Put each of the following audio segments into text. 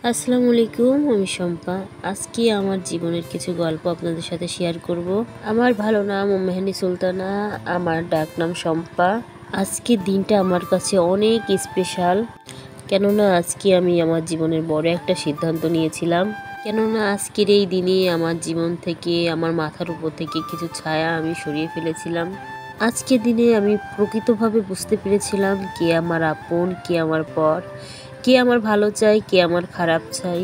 আসসালামু আলাইকুম, আমি শম্পা। আজকে আমার জীবনের কিছু গল্প আপনাদের সাথে শেয়ার করব। আমার ভালো নাম মেহেন্দি সুলতানা, আমার ডাক নাম শম্পা। আজকে দিনটা আমার কাছে অনেক স্পেশাল, কেননা আজকে আমি আমার জীবনের বড় একটা সিদ্ধান্ত নিয়েছিলাম। কেননা আজকের এই দিনে আমার জীবন থেকে, আমার মাথার উপর থেকে কিছু ছায়া আমি সরিয়ে ফেলেছিলাম। আজকের দিনে আমি প্রকৃতভাবে বুঝতে পেরেছিলাম কে আমার আপন, কে আমার পর, কে আমার ভালো চাই, কে আমার খারাপ চাই।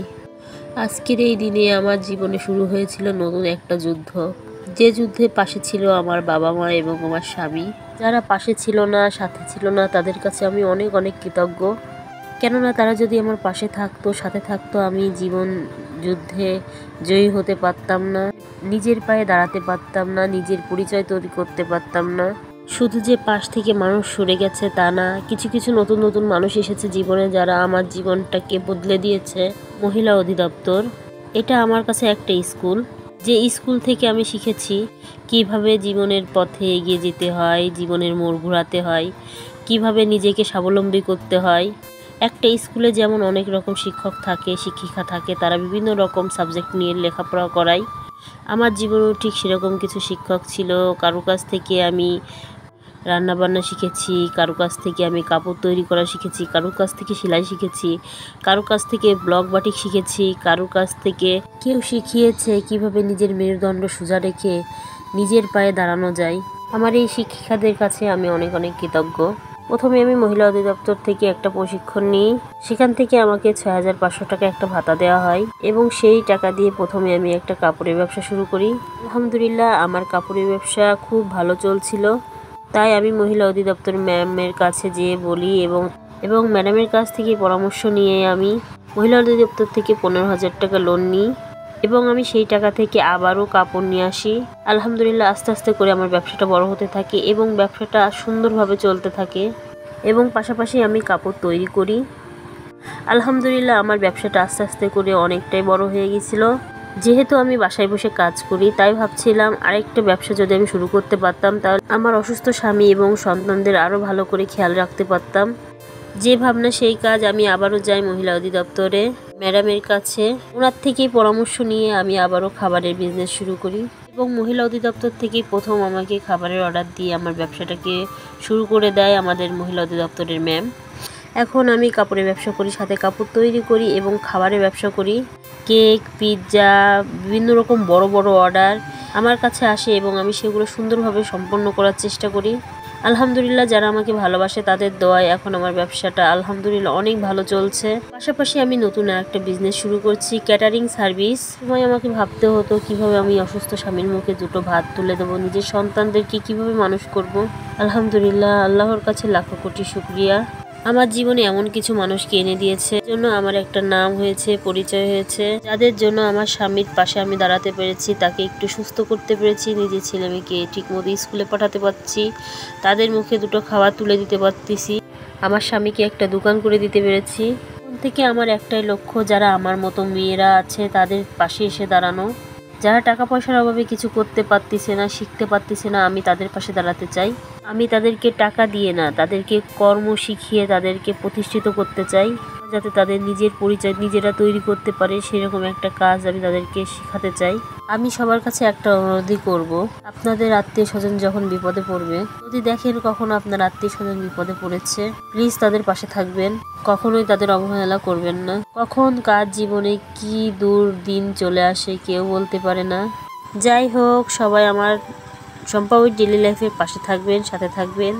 আজকের এই দিনে আমার জীবনে শুরু হয়েছিল নতুন একটা যুদ্ধ, যে যুদ্ধে পাশে ছিল আমার বাবা মা এবং আমার স্বামী। যারা পাশে ছিল না, সাথে ছিল না, তাদের কাছে আমি অনেক অনেক কৃতজ্ঞ। কেননা তারা যদি আমার পাশে থাকতো, সাথে থাকতো, আমি জীবন যুদ্ধে জয়ী হতে পারতাম না, নিজের পায়ে দাঁড়াতে পারতাম না, নিজের পরিচয় তৈরি করতে পারতাম না। শুধু যে পাশ থেকে মানুষ সরে গেছে তা না, কিছু কিছু নতুন নতুন মানুষ এসেছে জীবনে, যারা আমার জীবনটাকে বদলে দিয়েছে। মহিলা অধিদপ্তর এটা আমার কাছে একটা স্কুল, যে স্কুল থেকে আমি শিখেছি কিভাবে জীবনের পথে এগিয়ে যেতে হয়, জীবনের মোড় ঘোরাতে হয়, কিভাবে নিজেকে স্বাবলম্বী করতে হয়। একটা স্কুলে যেমন অনেক রকম শিক্ষক থাকে, শিক্ষিকা থাকে, তারা বিভিন্ন রকম সাবজেক্ট নিয়ে লেখাপড়া করায়। আমার জীবনেও ঠিক সেরকম কিছু শিক্ষক ছিল। কারো কাছ থেকে আমি রান্নাবান্না শিখেছি, কারো কাছ থেকে আমি কাপড় তৈরি করা শিখেছি, কারো কাছ থেকে সেলাই শিখেছি, কারো কাছ থেকে ব্লক বাটিক শিখেছি, কারো কাছ থেকে কেউ শিখিয়েছে কিভাবে নিজের মেরুদণ্ড সোজা রেখে নিজের পায়ে দাঁড়ানো যায়। আমার এই শিক্ষিকাদের কাছে আমি অনেক অনেক কৃতজ্ঞ। প্রথমে আমি মহিলা অধিদপ্তর থেকে একটা প্রশিক্ষণ নিই, সেখান থেকে আমাকে ৬,৫০০ টাকা একটা ভাতা দেওয়া হয় এবং সেই টাকা দিয়ে প্রথমে আমি একটা কাপড়ের ব্যবসা শুরু করি। আলহামদুলিল্লাহ, আমার কাপড়ের ব্যবসা খুব ভালো চলছিল। তাই আমি মহিলা অধিদপ্তর ম্যামের কাছে যেয়ে বলি এবং ম্যাডামের কাছ থেকে পরামর্শ নিয়ে আমি মহিলা অধিদপ্তর থেকে ১৫,০০০ টাকা লোন নিই এবং আমি সেই টাকা থেকে আবারও কাপড় নিয়ে আসি। আলহামদুলিল্লাহ, আস্তে আস্তে করে আমার ব্যবসাটা বড় হতে থাকে এবং ব্যবসাটা সুন্দরভাবে চলতে থাকে এবং পাশাপাশি আমি কাপড় তৈরি করি। আলহামদুলিল্লাহ, আমার ব্যবসাটা আস্তে আস্তে করে অনেকটাই বড় হয়ে গিয়েছিল। যেহেতু আমি বাসায় বসে কাজ করি, তাই ভাবছিলাম আরেকটা ব্যবসা যদি আমি শুরু করতে পারতাম, তাহলে আমার অসুস্থ স্বামী এবং সন্তানদের আরও ভালো করে খেয়াল রাখতে পারতাম। যে ভাবনা সেই কাজ। আমি আবারও যাই মহিলা অধিদপ্তরে ম্যাডামের কাছে, ওনার থেকেই পরামর্শ নিয়ে আমি আবারও খাবারের বিজনেস শুরু করি এবং মহিলা অধিদপ্তর থেকেই প্রথম আমাকে খাবারের অর্ডার দিয়ে আমার ব্যবসাটাকে শুরু করে দেয় আমাদের মহিলা অধিদপ্তরের ম্যাম। এখন আমি কাপড়ের ব্যবসা করি, সাথে কাপড় তৈরি করি এবং খাবারের ব্যবসা করি। কেক, পিৎজা, বিভিন্ন রকম বড় বড় অর্ডার আমার কাছে আসে এবং আমি সেগুলো সুন্দরভাবে সম্পন্ন করার চেষ্টা করি। আলহামদুলিল্লাহ, যারা আমাকে ভালোবাসে তাদের দোয়ায় এখন আমার ব্যবসাটা আলহামদুলিল্লাহ অনেক ভালো চলছে। পাশাপাশি আমি নতুন একটা বিজনেস শুরু করছি, ক্যাটারিং সার্ভিস। সময় আমাকে ভাবতে হতো কিভাবে আমি অসুস্থ স্বামীর মুখে দুটো ভাত তুলে দেবো, নিজের সন্তানদেরকে কিভাবে মানুষ করব। আলহামদুলিল্লাহ, আল্লাহর কাছে লাখো কোটি শুকরিয়া। আমার জীবনে এমন কিছু মানুষকে এনে দিয়েছে, জন্য আমার একটা নাম হয়েছে, পরিচয় হয়েছে, যাদের জন্য আমার স্বামীর পাশে আমি দাঁড়াতে পেরেছি, তাকে একটু সুস্থ করতে পেরেছি, নিজের ছেলে মেয়েকে ঠিকমতো স্কুলে পাঠাতে পারছি, তাদের মুখে দুটো খাবার তুলে দিতে পারতেছি, আমার স্বামীকে একটা দোকান করে দিতে পেরেছি। তখন থেকে আমার একটাই লক্ষ্য, যারা আমার মতো মেয়েরা আছে তাদের পাশে এসে দাঁড়ানো। যারা টাকা পয়সার অভাবে কিছু করতে পারতেছে না, শিখতে পারতেছে না, আমি তাদের পাশে দাঁড়াতে চাই। আমি তাদেরকে টাকা দিয়ে না, তাদেরকে কর্ম শিখিয়ে তাদেরকে প্রতিষ্ঠিত করতে চাই, যাতে তাদের নিজের পরিচয় নিজেরা তৈরি করতে পারে, সেরকম একটা কাজ আমি তাদেরকে শেখাতে চাই। আমি সবার কাছে একটা অনুরোধই করব, আপনাদের আত্মীয় স্বজন যখন বিপদে পড়বে, যদি দেখেন কখনো আপনার আত্মীয় স্বজন বিপদে পড়েছে, প্লিজ তাদের পাশে থাকবেন, কখনোই তাদের অবহেলা করবেন না। কখন কার জীবনে কি দুর্দিন চলে আসে কেউ বলতে পারে না। যাই হোক, সবাই আমার শম্পা উইথ ডেইলি লাইফের পাশে থাকবেন, সাথে থাকবেন।